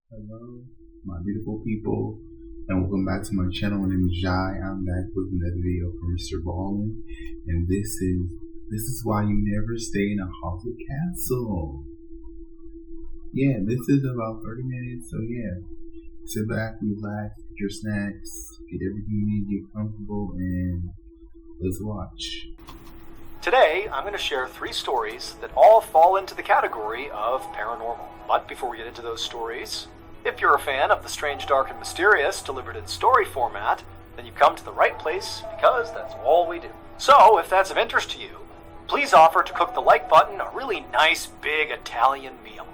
Hello, my beautiful people, and welcome back to my channel. My name is Jai. I'm back with another video from Mr. Ballen, and this is why you never stay in a haunted castle. Yeah, this is about 30 minutes, so yeah, sit back, relax, get your snacks, get everything you need, get comfortable, and let's watch. Today, I'm going to share 3 stories that all fall into the category of paranormal. But before we get into those stories, if you're a fan of the strange, dark, and mysterious delivered in story format, then you've come to the right place because that's all we do. So, if that's of interest to you, please offer to cook the like button a really nice, big Italian meal.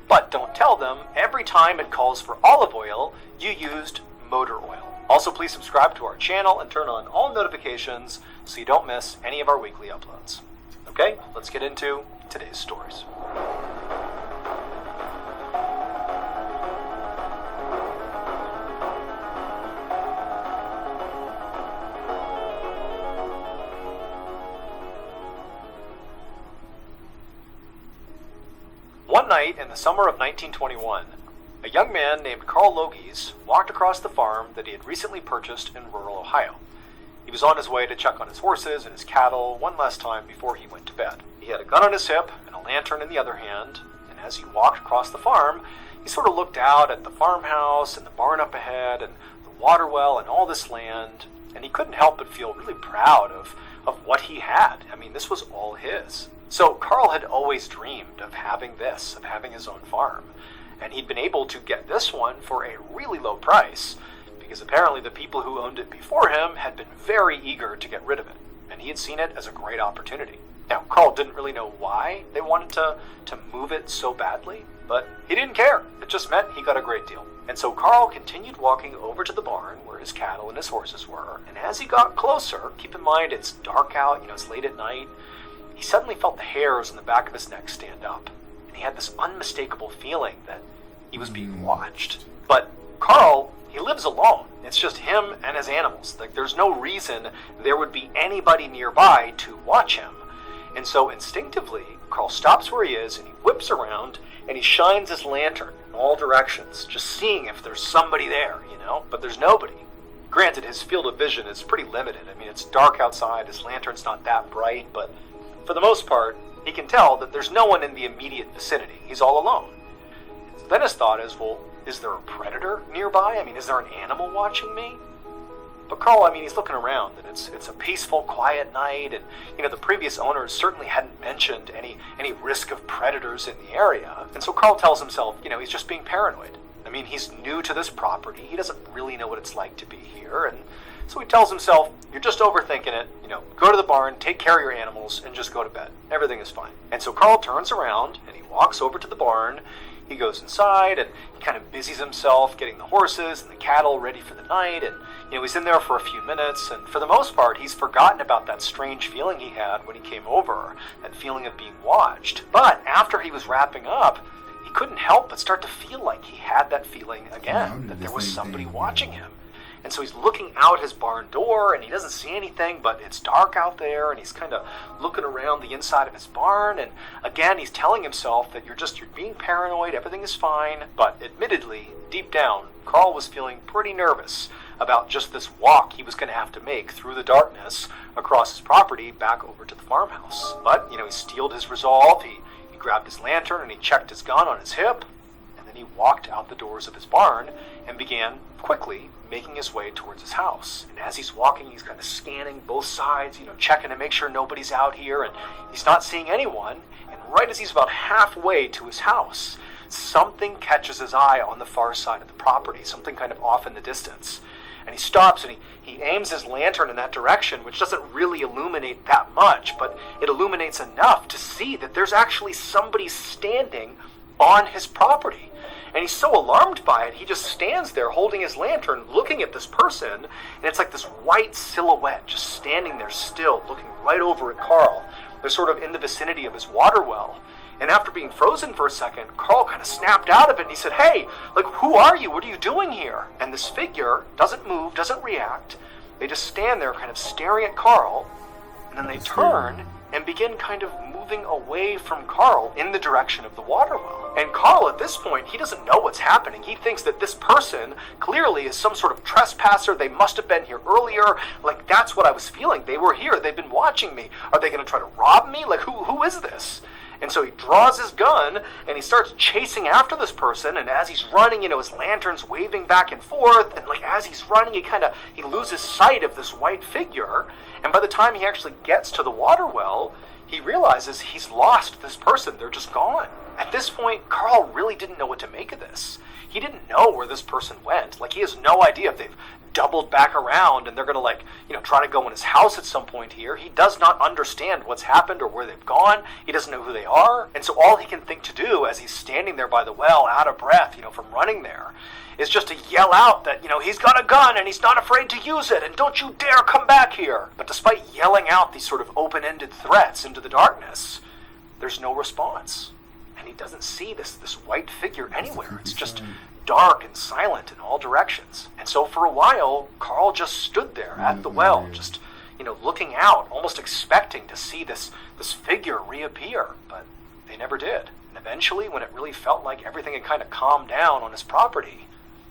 But don't tell them every time it calls for olive oil, you used motor oil. Also, please subscribe to our channel and turn on all notifications so you don't miss any of our weekly uploads. Okay, let's get into today's stories. One night in the summer of 1921, a young man named Carl Logies walked across the farm that he had recently purchased in rural Ohio. He was on his way to check on his horses and his cattle one last time before he went to bed. He had a gun on his hip and a lantern in the other hand, and as he walked across the farm, he sort of looked out at the farmhouse and the barn up ahead and the water well and all this land, and he couldn't help but feel really proud of what he had. I mean, this was all his. So Carl had always dreamed of having this, of having his own farm. And he'd been able to get this one for a really low price, because apparently the people who owned it before him had been very eager to get rid of it, and he had seen it as a great opportunity. Now, Carl didn't really know why they wanted to move it so badly, but he didn't care. It just meant he got a great deal. And so Carl continued walking over to the barn where his cattle and his horses were, and as he got closer, keep in mind it's dark out, it's late at night, he suddenly felt the hairs on the back of his neck stand up. And he had this unmistakable feeling that he was being watched. But Carl, he lives alone. It's just him and his animals. Like, there's no reason there would be anybody nearby to watch him. And so instinctively, Carl stops where he is and he whips around and he shines his lantern in all directions, just seeing if there's somebody there, but there's nobody. Granted, his field of vision is pretty limited. I mean, it's dark outside, his lantern's not that bright, but for the most part, he can tell that there's no one in the immediate vicinity. He's all alone. So then his thought is, well, is there a predator nearby? I mean, is there an animal watching me? But Carl, he's looking around, and it's a peaceful, quiet night, and, the previous owners certainly hadn't mentioned any risk of predators in the area. And so Carl tells himself, he's just being paranoid. I mean, he's new to this property. He doesn't really know what it's like to be here, and so he tells himself, you're just overthinking it, go to the barn, take care of your animals, and just go to bed. Everything is fine. And so Carl turns around, and he walks over to the barn. He goes inside, and he kind of busies himself getting the horses and the cattle ready for the night, and, he's in there for a few minutes, and for the most part, he's forgotten about that strange feeling he had when he came over, that feeling of being watched. But after he was wrapping up, he couldn't help but start to feel like he had that feeling again, that there was somebody watching him. And so he's looking out his barn door, and he doesn't see anything, but it's dark out there, and he's kind of looking around the inside of his barn, and again, he's telling himself that you're being paranoid, everything is fine, but admittedly, deep down, Carl was feeling pretty nervous about just this walk he was going to have to make through the darkness across his property back over to the farmhouse. But, he steeled his resolve, he grabbed his lantern, and he checked his gun on his hip, and then he walked out the doors of his barn and began quickly making his way towards his house. And as he's walking, he's kind of scanning both sides, checking to make sure nobody's out here, and he's not seeing anyone. And right as he's about halfway to his house, something catches his eye on the far side of the property, something kind of off in the distance. And he stops and he aims his lantern in that direction, which doesn't really illuminate that much, but it illuminates enough to see that there's actually somebody standing on his property. And he's so alarmed by it, he just stands there holding his lantern, looking at this person, and it's like this white silhouette just standing there still, looking right over at Carl. They're sort of in the vicinity of his water well. And after being frozen for a second, Carl kind of snapped out of it, and he said, hey, who are you? What are you doing here? And this figure doesn't move, doesn't react. They just stand there kind of staring at Carl, and then they turn and begin kind of moving moving away from Carl in the direction of the water well. And Carl, at this point, he doesn't know what's happening. He thinks that this person clearly is some sort of trespasser. They must have been here earlier. Like, that's what I was feeling. They were here. They've been watching me. Are they going to try to rob me? Like, who is this? And so he draws his gun and he starts chasing after this person. And as he's running, his lantern's waving back and forth. And like as he's running, he loses sight of this white figure. And by the time he actually gets to the water well, he realizes he's lost this person. They're just gone. At this point, Carl really didn't know what to make of this. He didn't know where this person went. Like, he has no idea if they've doubled back around and they're going to try to go in his house at some point here. He does not understand what's happened or where they've gone. He doesn't know who they are. And so all he can think to do as he's standing there by the well, out of breath, from running there, is just to yell out that, he's got a gun and he's not afraid to use it and don't you dare come back here. But despite yelling out these sort of open-ended threats into the darkness, there's no response. And he doesn't see this white figure anywhere. It's just dark and silent in all directions. And so for a while, Carl just stood there at the well, just, looking out, almost expecting to see this figure reappear. But they never did. And eventually, when it really felt like everything had kind of calmed down on his property,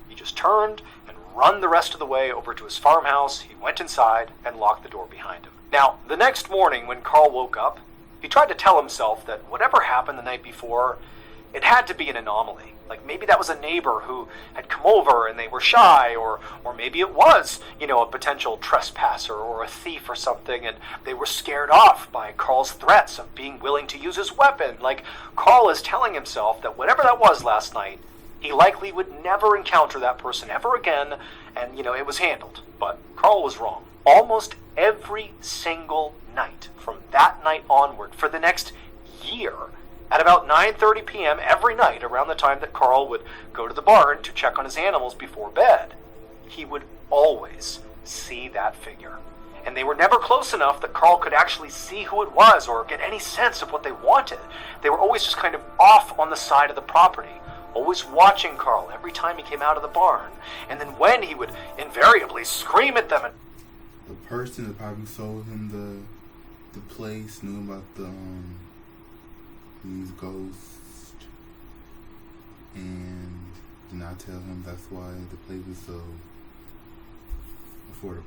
he just turned and run the rest of the way over to his farmhouse. He went inside and locked the door behind him. Now, the next morning when Carl woke up, he tried to tell himself that whatever happened the night before, it had to be an anomaly. Like maybe that was a neighbor who had come over and they were shy, or maybe it was, a potential trespasser or a thief or something, and they were scared off by Carl's threats of being willing to use his weapon. Like, Carl is telling himself that whatever that was last night, he likely would never encounter that person ever again, and, it was handled. But Carl was wrong. Almost every single night from that night onward for the next year, at about 9:30 p.m. every night around the time that Carl would go to the barn to check on his animals before bed, he would always see that figure. And they were never close enough that Carl could actually see who it was or get any sense of what they wanted. They were always just kind of off on the side of the property, always watching Carl every time he came out of the barn. And then when he would invariably scream at them. And the person that probably sold him the place knew about these ghosts and did not tell him that's why the place was so affordable.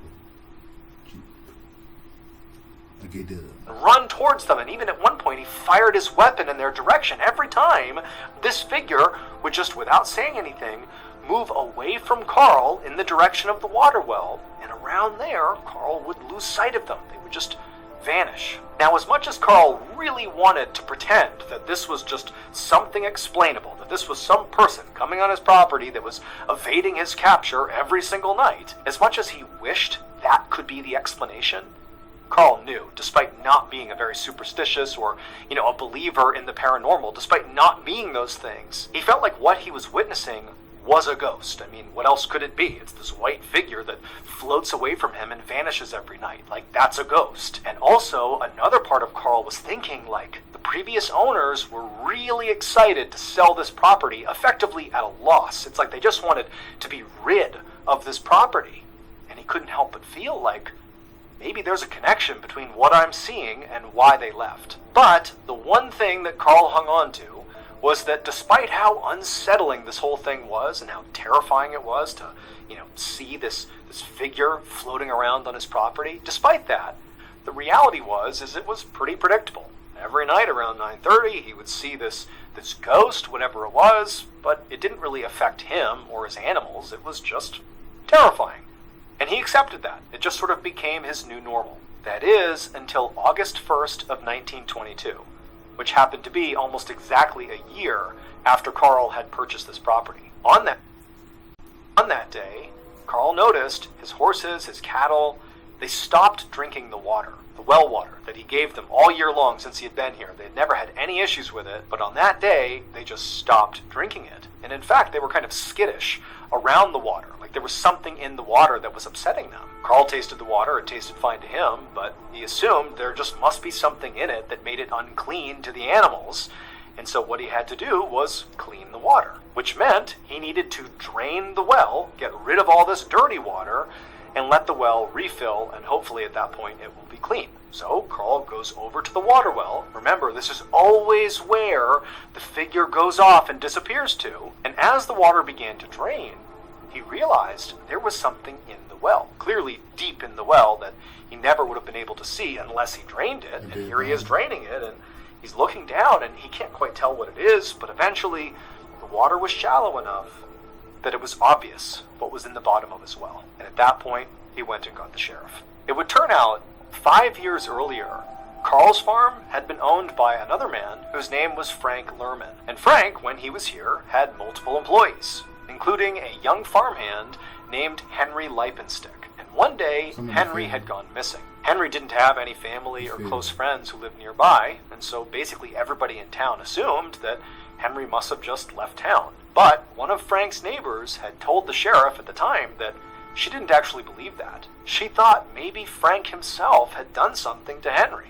Run towards them, and even at one point he fired his weapon in their direction. Every time, this figure would just, without saying anything, move away from Carl in the direction of the water well, and around there, Carl would lose sight of them. They would just vanish. Now, as much as Carl really wanted to pretend that this was just something explainable, that this was some person coming on his property that was evading his capture every single night, as much as he wished that could be the explanation, Carl knew, despite not being a very superstitious or, a believer in the paranormal, despite not being those things, he felt like what he was witnessing was a ghost. I mean, what else could it be? It's this white figure that floats away from him and vanishes every night. Like, that's a ghost. And also, another part of Carl was thinking, like, the previous owners were really excited to sell this property effectively at a loss. It's like they just wanted to be rid of this property. And he couldn't help but feel like maybe there's a connection between what I'm seeing and why they left. But the one thing that Carl hung on to was that despite how unsettling this whole thing was and how terrifying it was to, see this figure floating around on his property, despite that, the reality is it was pretty predictable. Every night around 9:30, he would see this ghost, whatever it was, but it didn't really affect him or his animals. It was just terrifying. And he accepted that. It just sort of became his new normal. That is, until August 1st of 1922. Which happened to be almost exactly a year after Carl had purchased this property. On that day, Carl noticed his horses, his cattle, they stopped drinking the water, the well water that he gave them all year long since he had been here. They had never had any issues with it, but on that day, they just stopped drinking it. And in fact, they were kind of skittish around the water. Like there was something in the water that was upsetting them. Carl tasted the water, it tasted fine to him, but he assumed there just must be something in it that made it unclean to the animals. And so what he had to do was clean the water, which meant he needed to drain the well, get rid of all this dirty water, and let the well refill, and hopefully at that point it will be clean. So Carl goes over to the water well. Remember, this is always where the figure goes off and disappears to. And as the water began to drain, he realized there was something in the well, clearly deep in the well that he never would have been able to see unless he drained it. And here he is draining it, and he's looking down, and he can't quite tell what it is, but eventually the water was shallow enough that it was obvious what was in the bottom of his well. And at that point, he went and got the sheriff. It would turn out 5 years earlier, Carl's farm had been owned by another man whose name was Frank Lerman. And Frank, when he was here, had multiple employees, including a young farmhand named Henry Leipenstick. And one day, Henry had gone missing. Henry didn't have any family or close friends who lived nearby, and so basically everybody in town assumed that Henry must have just left town. But one of Frank's neighbors had told the sheriff at the time that she didn't actually believe that. She thought maybe Frank himself had done something to Henry.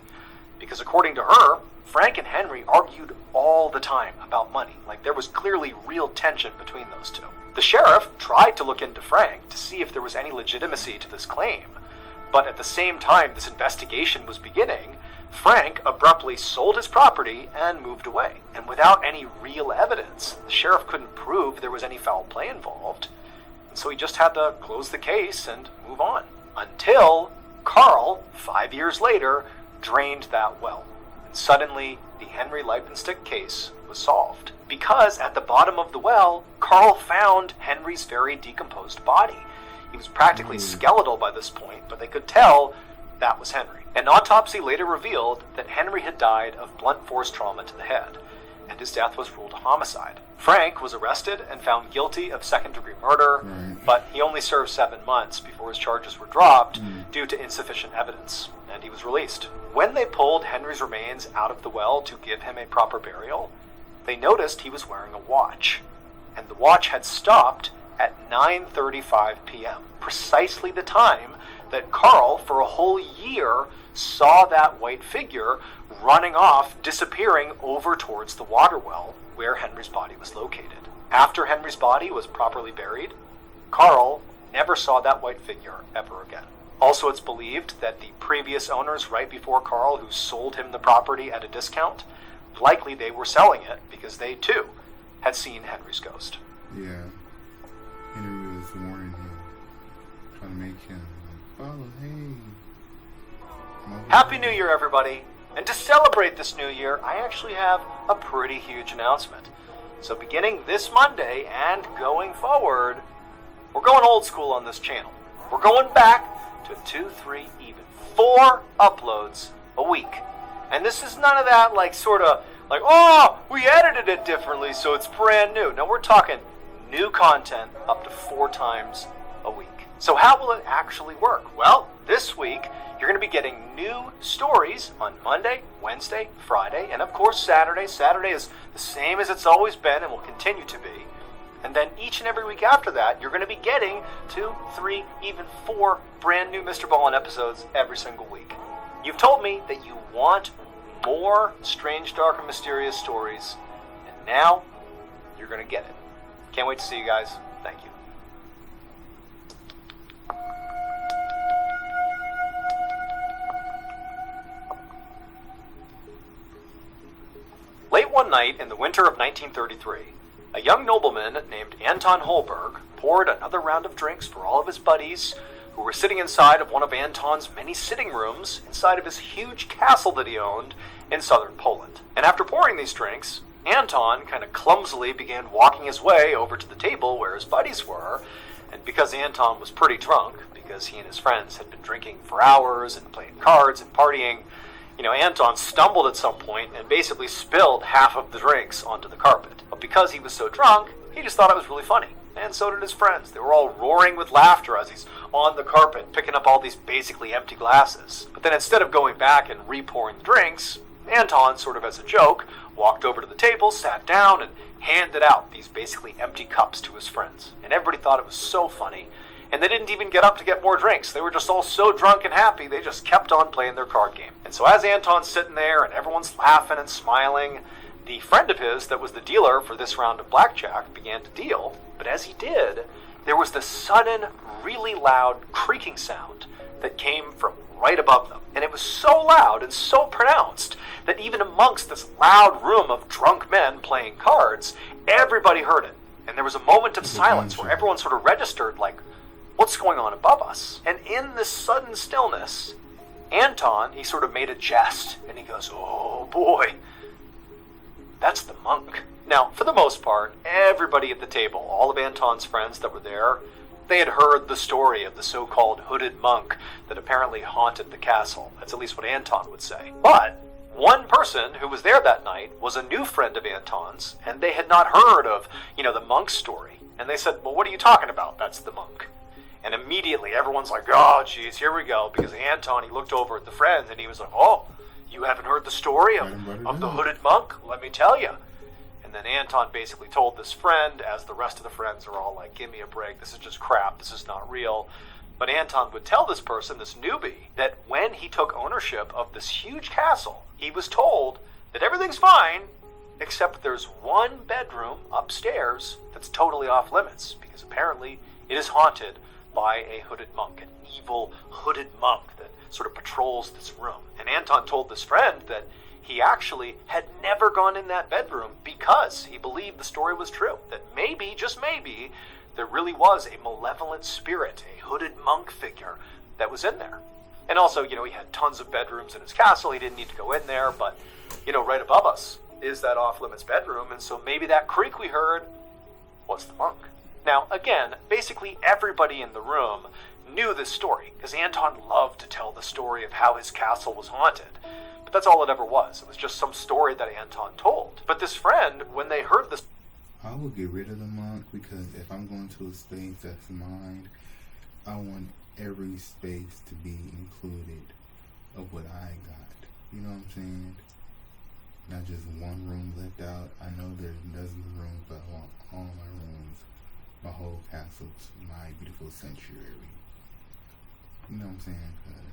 Because according to her, Frank and Henry argued all the time about money. Like there was clearly real tension between those two. The sheriff tried to look into Frank to see if there was any legitimacy to this claim. But at the same time this investigation was beginning, Frank abruptly sold his property and moved away. And without any real evidence, the sheriff couldn't prove there was any foul play involved. So he just had to close the case and move on. Until Carl, 5 years later, drained that well. And suddenly, the Henry Leipenstick case was solved. Because at the bottom of the well, Carl found Henry's very decomposed body. He was practically skeletal by this point, but they could tell that was Henry. An autopsy later revealed that Henry had died of blunt force trauma to the head, and his death was ruled a homicide. Frank was arrested and found guilty of second-degree murder, but he only served 7 months before his charges were dropped due to insufficient evidence, and he was released. When they pulled Henry's remains out of the well to give him a proper burial, they noticed he was wearing a watch, and the watch had stopped at 9:35 p.m., precisely the time that Carl, for a whole year, saw that white figure running off, disappearing over towards the water well where Henry's body was located. After Henry's body was properly buried, Carl never saw that white figure ever again. Also, it's believed that the previous owners right before Carl, who sold him the property at a discount, likely they were selling it because they too had seen Henry's ghost. Yeah. Henry was warning him, trying to make him follow, hey. Happy New Year, everybody! And to celebrate this new year, I actually have a pretty huge announcement. So beginning this Monday and going forward, we're going old school on this channel. We're going back to 2, 3, even 4 uploads a week. And this is none of that like oh, we edited it differently so it's brand new. No, we're talking new content up to 4 times a week. So how will it actually work? Well, this week, you're going to be getting new stories on Monday, Wednesday, Friday, and of course Saturday. Saturday is the same as it's always been and will continue to be. And then each and every week after that, you're going to be getting 2, 3, even 4 brand new Mr. Ballen episodes every single week. You've told me that you want more strange, dark, and mysterious stories, and now you're going to get it. Can't wait to see you guys. Thank you. Late one night in the winter of 1933, a young nobleman named Anton Holberg poured another round of drinks for all of his buddies who were sitting inside of one of Anton's many sitting rooms inside of his huge castle that he owned in southern Poland. And after pouring these drinks, Anton kind of clumsily began walking his way over to the table where his buddies were, and because Anton was pretty drunk, because he and his friends had been drinking for hours and playing cards and partying, Anton stumbled at some point and basically spilled half of the drinks onto the carpet. But because he was so drunk, he just thought it was really funny. And so did his friends. They were all roaring with laughter as he's on the carpet, picking up all these basically empty glasses. But then instead of going back and re-pouring the drinks, Anton, sort of as a joke, walked over to the table, sat down, and handed out these basically empty cups to his friends. And everybody thought it was so funny. And they didn't even get up to get more drinks. They were just all so drunk and happy, they just kept on playing their card game. And so as Anton's sitting there and everyone's laughing and smiling, the friend of his that was the dealer for this round of blackjack began to deal. But as he did, there was this sudden, really loud creaking sound that came from right above them. And it was so loud and so pronounced that even amongst this loud room of drunk men playing cards, everybody heard it. And there was a moment of silence where everyone sort of registered, like, what's going on above us? And in this sudden stillness, Anton, he sort of made a jest, and he goes, oh boy, that's the monk. Now, for the most part, everybody at the table, all of Anton's friends that were there, they had heard the story of the so-called hooded monk that apparently haunted the castle. That's at least what Anton would say. But one person who was there that night was a new friend of Anton's, and they had not heard of, the monk's story. And they said, well, what are you talking about? That's the monk. And immediately everyone's like, oh, geez, here we go. Because Anton, he looked over at the friend, and he was like, oh, you haven't heard the story of the hooded monk? Let me tell you. And then Anton basically told this friend, as the rest of the friends are all like, give me a break, this is just crap, this is not real. But Anton would tell this person, this newbie, that when he took ownership of this huge castle, he was told that everything's fine, except there's one bedroom upstairs that's totally off limits, because apparently it is haunted by a hooded monk, an evil hooded monk that sort of patrols this room. And Anton told this friend that he actually had never gone in that bedroom because he believed the story was true. That maybe, just maybe, there really was a malevolent spirit, a hooded monk figure that was in there. And also, he had tons of bedrooms in his castle. He didn't need to go in there, but, right above us is that off-limits bedroom, and so maybe that creak we heard was the monk. Now, again, basically everybody in the room knew this story, because Anton loved to tell the story of how his castle was haunted. But that's all it ever was. It was just some story that Anton told. But this friend, when they heard this... I will get rid of the monk, because if I'm going to a space that's mine, I want every space to be included of what I got. You know what I'm saying? Not just one room left out. I know there's dozens of rooms, but I want all my rooms, my whole castle, my beautiful sanctuary. You know what I'm saying? Because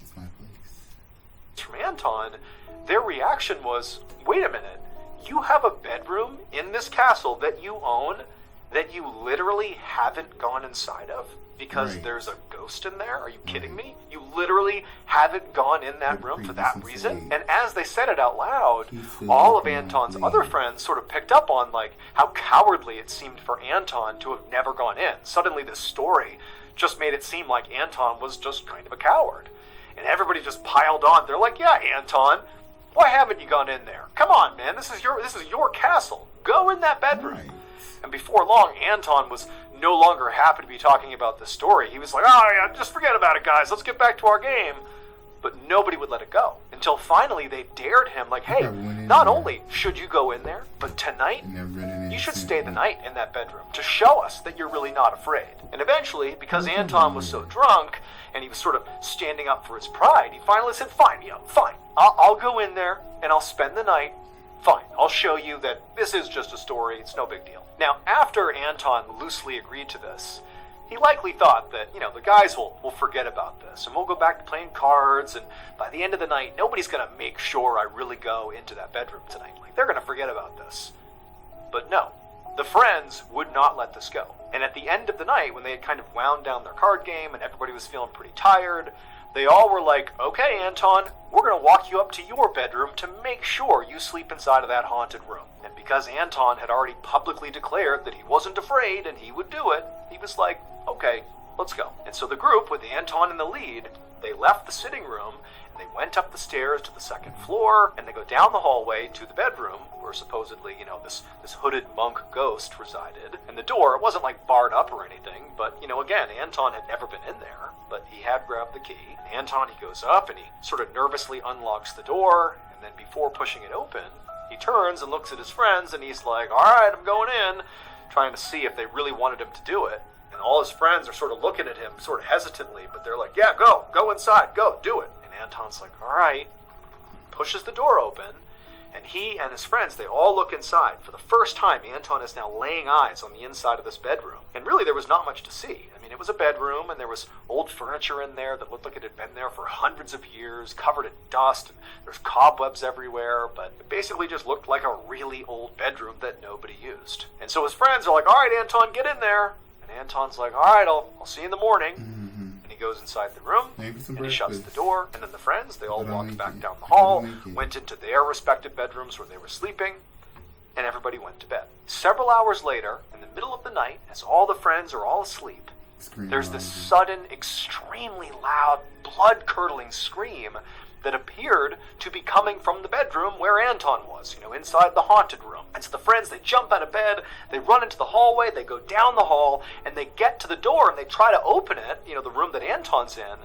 it's my place. From Anton, their reaction was, wait a minute, you have a bedroom in this castle that you own that you literally haven't gone inside of because there's a ghost in there? Are you kidding me? You literally haven't gone in that room for that reason? And as they said it out loud, all of Anton's other friends sort of picked up on how cowardly it seemed for Anton to have never gone in. Suddenly this story just made it seem like Anton was just kind of a coward. And everybody just piled on. They're like, yeah, Anton, why haven't you gone in there? Come on, man, this is your castle. Go in that bedroom. Right. And before long, Anton was no longer happy to be talking about this story. He was like, oh, yeah, just forget about it, guys. Let's get back to our game. But nobody would let it go. Until finally they dared him, like, hey, not only should you go in there, but tonight, you should stay the night in that bedroom to show us that you're really not afraid. And eventually, because Anton was so drunk, and he was sort of standing up for his pride, he finally said, fine, fine. I'll go in there, and I'll spend the night. Fine, I'll show you that this is just a story. It's no big deal. Now, after Anton loosely agreed to this, he likely thought that, the guys will forget about this, and we'll go back to playing cards, and by the end of the night, nobody's going to make sure I really go into that bedroom tonight. They're going to forget about this. But no, the friends would not let this go. And at the end of the night, when they had kind of wound down their card game, and everybody was feeling pretty tired, they all were like, okay, Anton, we're going to walk you up to your bedroom to make sure you sleep inside of that haunted room. And because Anton had already publicly declared that he wasn't afraid and he would do it, he was like, okay, let's go. And so the group, with Anton in the lead, they left the sitting room, and they went up the stairs to the second floor, and they go down the hallway to the bedroom where supposedly, this hooded monk ghost resided. And the door, it wasn't barred up or anything, but, again, Anton had never been in there, but he had grabbed the key. And Anton, he goes up, and he sort of nervously unlocks the door, and then before pushing it open, he turns and looks at his friends, and he's like, all right, I'm going in, trying to see if they really wanted him to do it. And all his friends are sort of looking at him sort of hesitantly, but they're like, yeah, go inside, go, do it. And Anton's like, all right, pushes the door open, and he and his friends, they all look inside. For the first time, Anton is now laying eyes on the inside of this bedroom. And really, there was not much to see. I mean, it was a bedroom, and there was old furniture in there that looked like it had been there for hundreds of years, covered in dust, and there's cobwebs everywhere, but it basically just looked like a really old bedroom that nobody used. And so his friends are like, all right, Anton, get in there. And Anton's like, all right, I'll see you in the morning. And he he goes inside the room, Maybe some and he shuts the breakfast. door, and then the friends, they all But I'll walked make back it. down the I'll hall, make it. went into their respective bedrooms where they were sleeping, and everybody went to bed. Several hours later, in the middle of the night, as all the friends are all asleep, Scream there's loud this again. sudden, extremely loud, blood-curdling scream that appeared to be coming from the bedroom where Anton was, inside the haunted room. And so the friends, they jump out of bed, they run into the hallway, they go down the hall, and they get to the door and they try to open it, the room that Anton's in,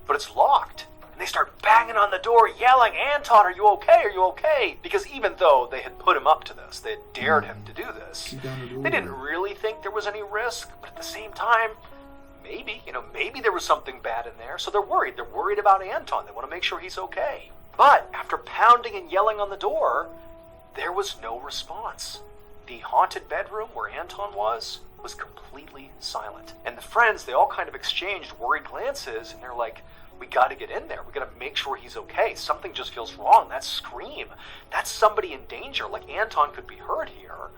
but it's locked. And they start banging on the door, yelling, "Anton, are you okay? Are you okay?" Because even though they had put him up to this, they had dared him to do this, Keep down the door. they didn't really think there was any risk, but at the same time, maybe there was something bad in there, so they're worried. They're worried about Anton. They want to make sure he's okay. But after pounding and yelling on the door, there was no response. The haunted bedroom where Anton was completely silent. And the friends, they all kind of exchanged worried glances, and they're like, "We got to get in there. We got to make sure he's okay. Something just feels wrong. That scream, that's somebody in danger. Like Anton could be hurt here."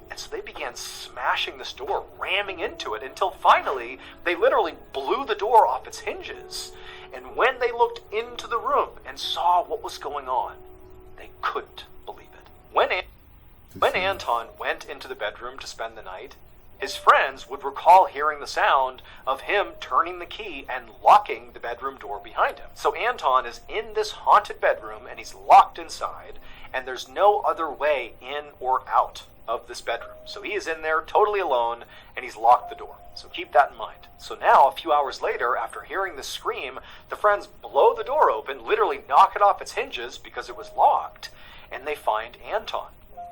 And so they began smashing this door, ramming into it, until finally they literally blew the door off its hinges. And when they looked into the room and saw what was going on, they couldn't believe it. When Anton went into the bedroom to spend the night, his friends would recall hearing the sound of him turning the key and locking the bedroom door behind him. So Anton is in this haunted bedroom and he's locked inside, and there's no other way in or out of this bedroom. So he is in there totally alone and he's locked the door. So keep that in mind. So now, a few hours later, after hearing this scream, the friends blow the door open, literally knock it off its hinges because it was locked, and they find Anton.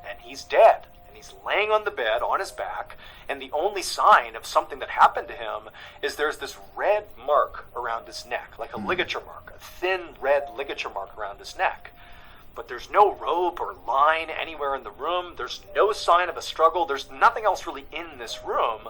And he's dead. And he's laying on the bed on his back, and the only sign of something that happened to him is there's this red mark around his neck, like a ligature mark, a thin red ligature mark around his neck. But there's no rope or line anywhere in the room. There's no sign of a struggle. There's nothing else really in this room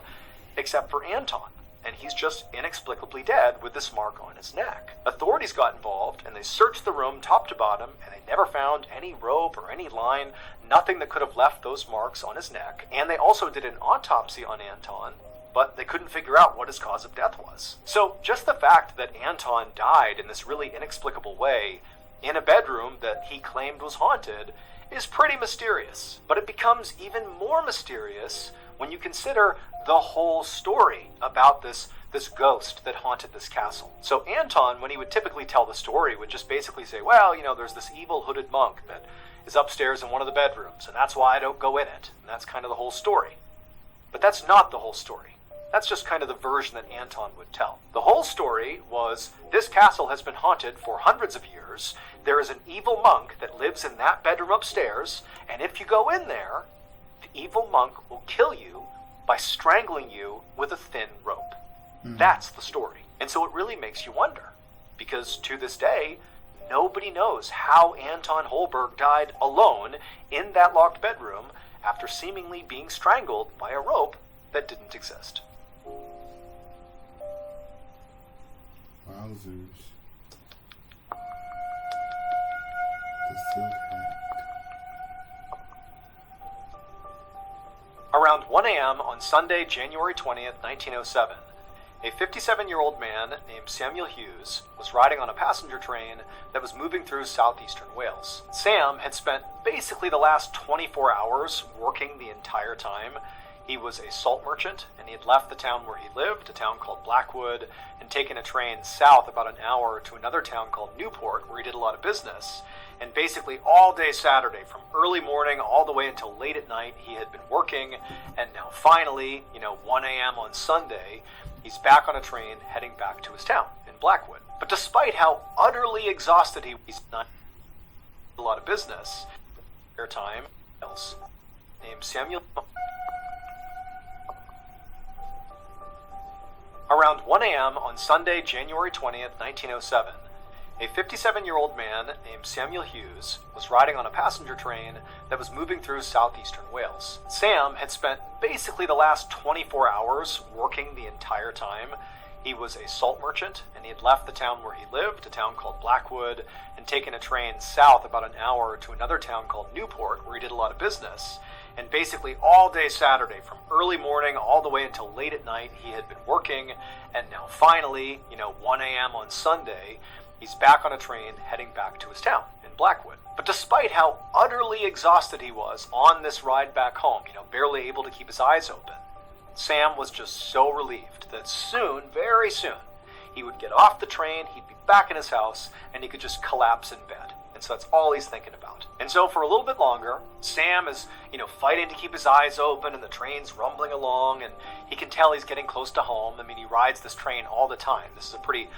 except for Anton. And he's just inexplicably dead with this mark on his neck. Authorities got involved and they searched the room top to bottom, and they never found any rope or any line, nothing that could have left those marks on his neck. And they also did an autopsy on Anton, but they couldn't figure out what his cause of death was. So just the fact that Anton died in this really inexplicable way in a bedroom that he claimed was haunted is pretty mysterious. But it becomes even more mysterious when you consider the whole story about this ghost that haunted this castle. So Anton, when he would typically tell the story, would just basically say, well, there's this evil hooded monk that is upstairs in one of the bedrooms, and that's why I don't go in it. And that's kind of the whole story. But that's not the whole story. That's just kind of the version that Anton would tell. The whole story was, this castle has been haunted for hundreds of years. There is an evil monk that lives in that bedroom upstairs, and if you go in there, the evil monk will kill you by strangling you with a thin rope. That's the story. And so it really makes you wonder, because to this day, nobody knows how Anton Holberg died alone in that locked bedroom after seemingly being strangled by a rope that didn't exist. Wowzers. The silk hat. Around 1 a.m. on Sunday, January 20th, 1907, a 57-year-old man named Samuel Hughes was riding on a passenger train that was moving through southeastern Wales. Sam had spent basically the last 24 hours working the entire time. He was a salt merchant, and he had left the town where he lived, a town called Blackwood, and taken a train south about an hour to another town called Newport, where he did a lot of business. And basically all day Saturday, from early morning all the way until late at night, he had been working, and now finally, 1 a.m. on Sunday, he's back on a train heading back to his town in Blackwood. But despite how utterly exhausted he's not a lot of business, airtime else named Samuel. Around 1 a.m. on Sunday, January 20th, 1907, a 57-year-old man named Samuel Hughes was riding on a passenger train that was moving through southeastern Wales. Sam had spent basically the last 24 hours working the entire time. He was a salt merchant, and he had left the town where he lived, a town called Blackwood, and taken a train south about an hour to another town called Newport, where he did a lot of business. And basically all day Saturday, from early morning all the way until late at night, he had been working. And now finally, 1 a.m. on Sunday, he's back on a train heading back to his town in Blackwood. But despite how utterly exhausted he was on this ride back home, barely able to keep his eyes open, Sam was just so relieved that soon, very soon, he would get off the train, he'd be back in his house, and he could just collapse in bed. And so that's all he's thinking about. And so for a little bit longer, Sam is, fighting to keep his eyes open, and the train's rumbling along, and he can tell he's getting close to home. I mean, he rides this train all the time. This is a pretty,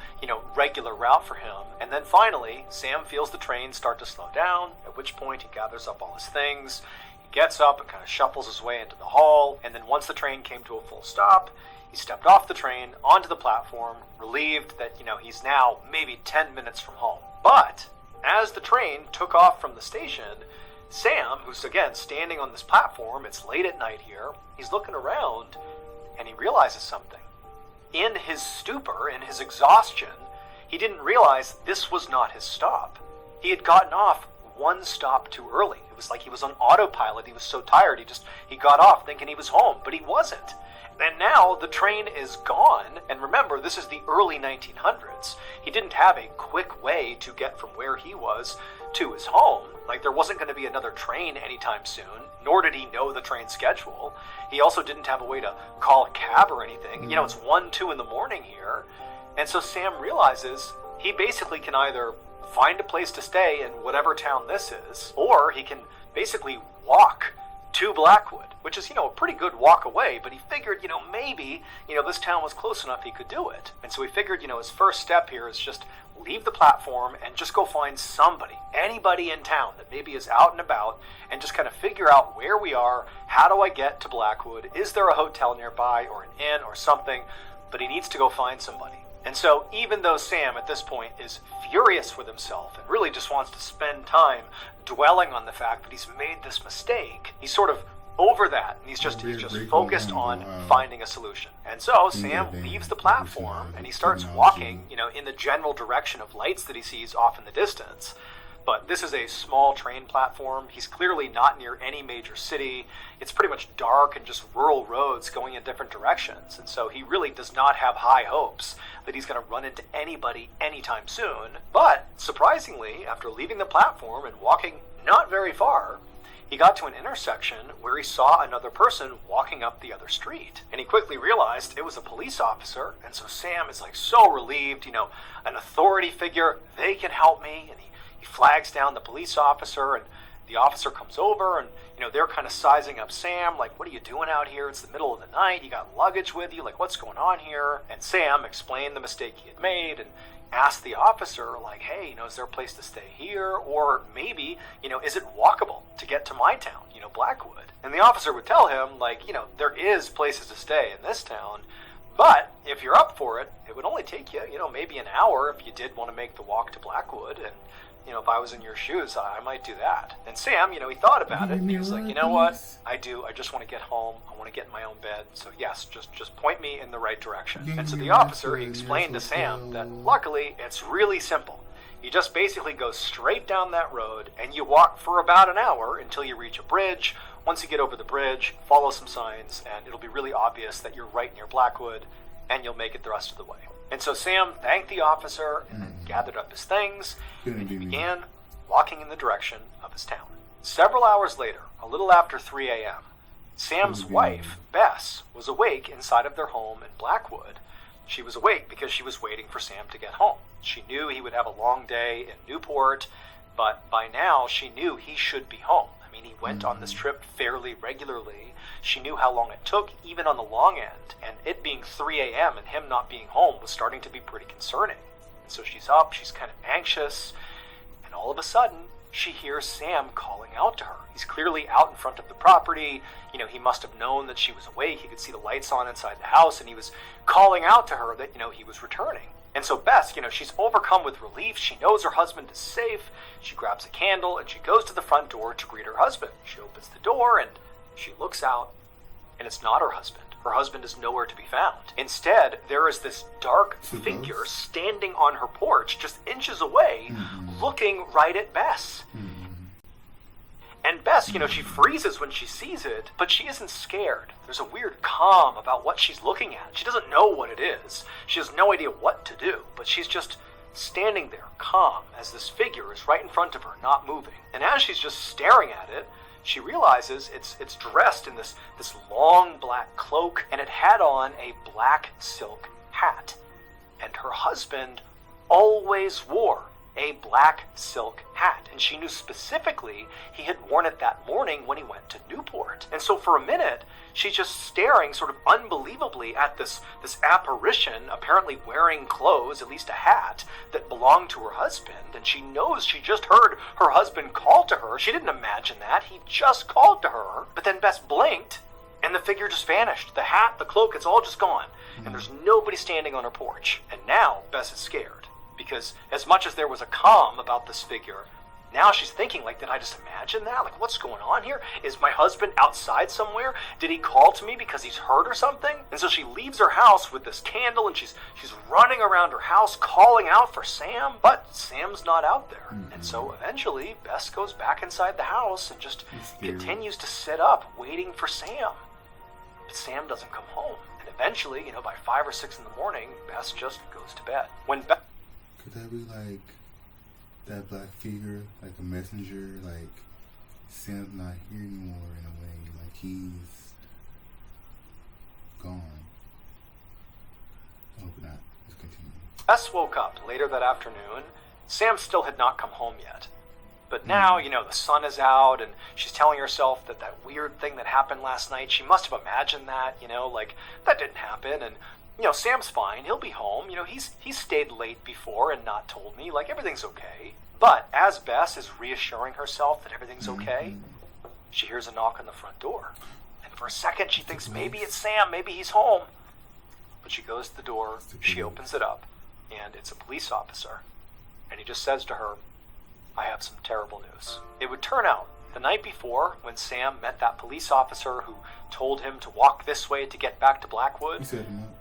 regular route for him. And then finally, Sam feels the train start to slow down, at which point he gathers up all his things. He gets up and kind of shuffles his way into the hall, and then once the train came to a full stop, he stepped off the train, onto the platform, relieved that, he's now maybe 10 minutes from home. But as the train took off from the station, Sam, who's again standing on this platform, it's late at night here, he's looking around, and he realizes something. In his stupor, in his exhaustion, he didn't realize this was not his stop. He had gotten off one stop too early. It was like he was on autopilot. He was so tired, he got off thinking he was home, but he wasn't. And now the train is gone, and remember, this is the early 1900s. He didn't have a quick way to get from where he was to his home. Like, there wasn't going to be another train anytime soon, nor did he know the train schedule. He also didn't have a way to call a cab or anything. It's 1, 2 in the morning here. And so Sam realizes he basically can either find a place to stay in whatever town this is, or he can basically walk to Blackwood, which is, a pretty good walk away, but he figured, maybe, this town was close enough he could do it. And so he figured, his first step here is just leave the platform and just go find somebody, anybody in town that maybe is out and about, and just kind of figure out where we are, how do I get to Blackwood, is there a hotel nearby or an inn or something, but he needs to go find somebody. And so even though Sam at this point is furious with himself and really just wants to spend time dwelling on the fact that he's made this mistake, he's sort of over that, and he's just focused on finding a solution. And so Sam leaves the platform and he starts walking, in the general direction of lights that he sees off in the distance. But this is a small train platform. He's clearly not near any major city. It's pretty much dark and just rural roads going in different directions. And so he really does not have high hopes that he's going to run into anybody anytime soon. But surprisingly, after leaving the platform and walking not very far, he got to an intersection where he saw another person walking up the other street. And he quickly realized it was a police officer. And so Sam is so relieved, an authority figure, they can help me. And he flags down the police officer, and the officer comes over, and they're kind of sizing up Sam, like, what are you doing out here? It's the middle of the night, you got luggage with you, like, what's going on here? And Sam explained the mistake he had made and asked the officer, like, hey, is there a place to stay here? Or maybe, is it walkable to get to my town, Blackwood? And the officer would tell him, like, there is places to stay in this town, but if you're up for it, it would only take you, maybe an hour if you did want to make the walk to Blackwood. And if I was in your shoes, I might do that. And Sam, he thought about it, and he was like, what? I just want to get home. I want to get in my own bed. So yes, just point me in the right direction. And so the officer, he explained to Sam that luckily it's really simple. You just basically go straight down that road, and you walk for about an hour until you reach a bridge. Once you get over the bridge, follow some signs, and it'll be really obvious that you're right near Blackwood, and you'll make it the rest of the way. And so Sam thanked the officer and then gathered up his things, and he began walking in the direction of his town. Several hours later, a little after 3 a.m., Sam's wife, Bess, was awake inside of their home in Blackwood. She was awake because she was waiting for Sam to get home. She knew he would have a long day in Newport, but by now she knew he should be home. He went on this trip fairly regularly. She knew how long it took, even on the long end, and it being 3 a.m. and him not being home was starting to be pretty concerning. And so she's up, she's kind of anxious, and all of a sudden, she hears Sam calling out to her. He's clearly out in front of the property. He must have known that she was awake. He could see the lights on inside the house, and he was calling out to her that, he was returning. And so Bess, she's overcome with relief. She knows her husband is safe. She grabs a candle and she goes to the front door to greet her husband. She opens the door and she looks out, and it's not her husband. Her husband is nowhere to be found. Instead, there is this dark figure standing on her porch just inches away, looking right at Bess. And Bess, she freezes when she sees it, but she isn't scared. There's a weird calm about what she's looking at. She doesn't know what it is. She has no idea what to do, but she's just standing there, calm, as this figure is right in front of her, not moving. And as she's just staring at it, she realizes it's dressed in this long black cloak, and it had on a black silk hat. And her husband always wore a black silk hat, and she knew specifically he had worn it that morning when he went to Newport. And so for a minute, she's just staring sort of unbelievably at this apparition, apparently wearing clothes, at least a hat, that belonged to her husband, and she knows she just heard her husband call to her. She didn't imagine that. He just called to her. But then Bess blinked, and the figure just vanished. The hat, the cloak, it's all just gone. And there's nobody standing on her porch. And now Bess is scared, because as much as there was a calm about this figure, now she's thinking, like, did I just imagine that? Like, what's going on here? Is my husband outside somewhere? Did he call to me because he's hurt or something? And so she leaves her house with this candle, and she's running around her house calling out for Sam, but Sam's not out there. And so eventually Bess goes back inside the house and just continues to sit up waiting for Sam. But Sam doesn't come home. And eventually, by 5 or 6 in the morning, Bess just goes to bed. Could that be like that black figure, like a messenger, like Sam's not here anymore in a way, like he's gone? I hope not. Let's continue. Bess woke up later that afternoon. Sam still had not come home yet. But now, the sun is out, and she's telling herself that weird thing that happened last night, she must have imagined that, like, that didn't happen, and Sam's fine. He'll be home. He's stayed late before and not told me. Like, everything's okay. But as Bess is reassuring herself that everything's okay, she hears a knock on the front door. And for a second, she thinks maybe it's Sam. Maybe he's home. But she goes to the door. She opens it up, and it's a police officer. And he just says to her, I have some terrible news. It would turn out the night before, when Sam met that police officer who told him to walk this way to get back to Blackwood,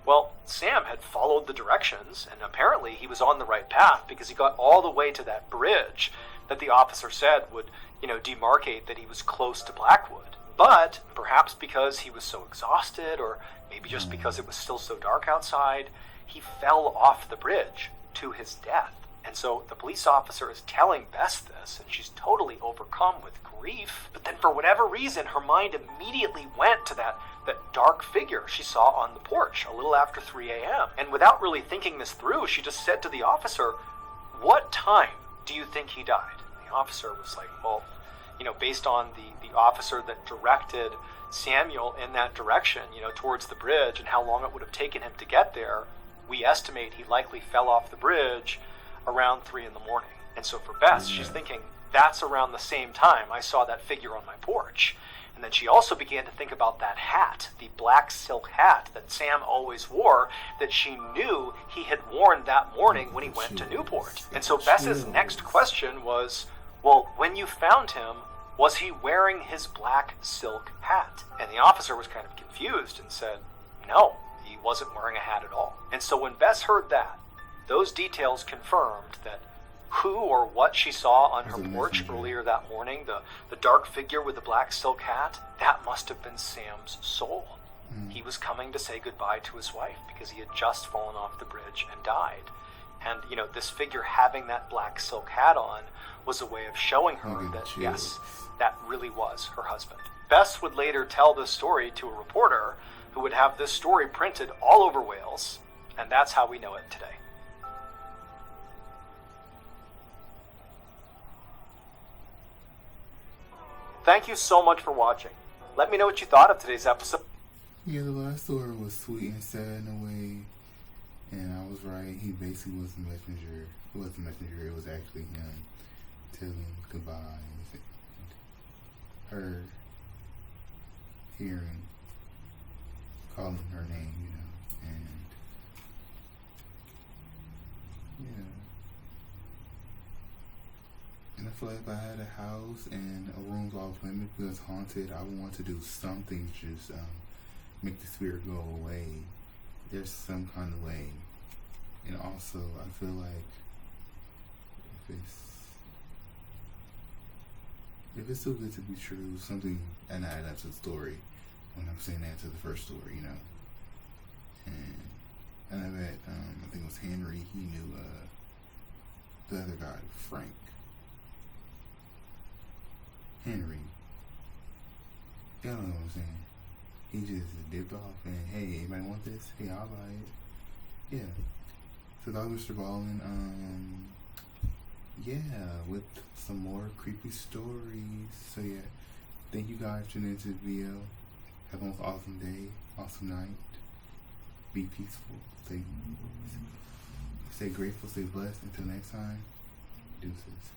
well, Sam had followed the directions, and apparently he was on the right path because he got all the way to that bridge that the officer said would, demarcate that he was close to Blackwood. But perhaps because he was so exhausted, or maybe just because it was still so dark outside, he fell off the bridge to his death. And so the police officer is telling Bess this, and she's totally overcome with grief. But then for whatever reason, her mind immediately went to that dark figure she saw on the porch a little after 3 a.m. And without really thinking this through, she just said to the officer, what time do you think he died? And the officer was like, well, based on the officer that directed Samuel in that direction, towards the bridge, and how long it would have taken him to get there, we estimate he likely fell off the bridge around 3 in the morning. And so for Bess, she's thinking, that's around the same time I saw that figure on my porch. And then she also began to think about that hat, the black silk hat that Sam always wore, that she knew he had worn that morning when he went to Newport. And so Bess's next question was, well, when you found him, was he wearing his black silk hat? And the officer was kind of confused and said, no, he wasn't wearing a hat at all. And so when Bess heard that, those details confirmed that who or what she saw on her porch earlier that morning, the dark figure with the black silk hat, that must have been Sam's soul. He was coming to say goodbye to his wife because he had just fallen off the bridge and died. And, this figure having that black silk hat on was a way of showing her that, yes, that really was her husband. Bess would later tell this story to a reporter who would have this story printed all over Wales, and that's how we know it today. Thank you so much for watching. Let me know what you thought of today's episode. Yeah, the last story was sweet and sad in a way, and I was right. He basically was the messenger. It wasn't the messenger, it was actually him telling goodbye. Her hearing, calling her name, and yeah. And I feel like if I had a house and a room's off limits because haunted, I would want to do something to just make the spirit go away. There's some kind of way. And also, I feel like if it's if it's too good to be true, something and add up to the story when I'm saying that to the first story, you know. And I bet I think it was Henry. He knew the other guy, Frank. Henry. Y'all know what I'm saying. He just dipped off and, hey, anybody want this? Hey, I'll buy it. Yeah. So that was Mr. Ballen. Yeah, with some more creepy stories. So yeah, thank you guys for tuning into the video. Have a most awesome day, awesome night. Be peaceful. Stay grateful, stay blessed. Until next time, deuces.